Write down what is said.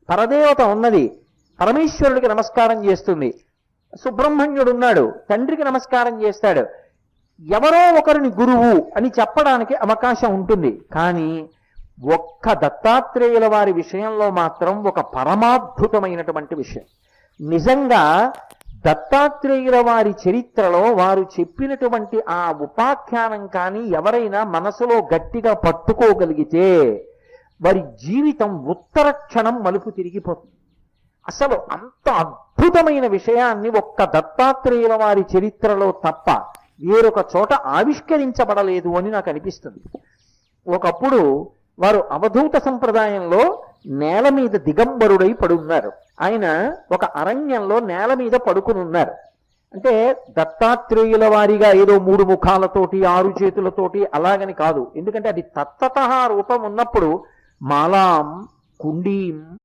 పరదేవత ఉన్నది, పరమేశ్వరుడికి నమస్కారం చేస్తుంది. సుబ్రహ్మణ్యుడు ఉన్నాడు, తండ్రికి నమస్కారం చేస్తాడు. ఎవరో ఒకరిని గురువు అని చెప్పడానికి అవకాశం ఉంటుంది. కానీ ఒక్క దత్తాత్రేయుల వారి విషయంలో మాత్రం ఒక పరమాద్భుతమైనటువంటి విషయం. నిజంగా దత్తాత్రేయుల వారి చరిత్రలో వారు చెప్పినటువంటి ఆ ఉపాఖ్యానం కానీ ఎవరైనా మనసులో గట్టిగా పట్టుకోగలిగితే వారి జీవితం ఉత్తర క్షణం మలుపు తిరిగిపోతుంది. అసలు అంత అద్భుతమైన విషయాన్ని ఒక్క దత్తాత్రేయుల వారి చరిత్రలో తప్ప వేరొక చోట ఆవిష్కరించబడలేదు అని నాకు అనిపిస్తుంది. ఒకప్పుడు వారు అవధూత సంప్రదాయంలో నేల మీద దిగంబరుడై పడున్నారు. ఆయన ఒక అరణ్యంలో నేల మీద పడుకుని ఉన్నారు. అంటే దత్తాత్రేయుల వారిగా ఏదో 3 ముఖాలతోటి 6 చేతులతోటి అలాగని కాదు. ఎందుకంటే అది తత్తతః రూపం ఉన్నప్పుడు మాలాం కుండీం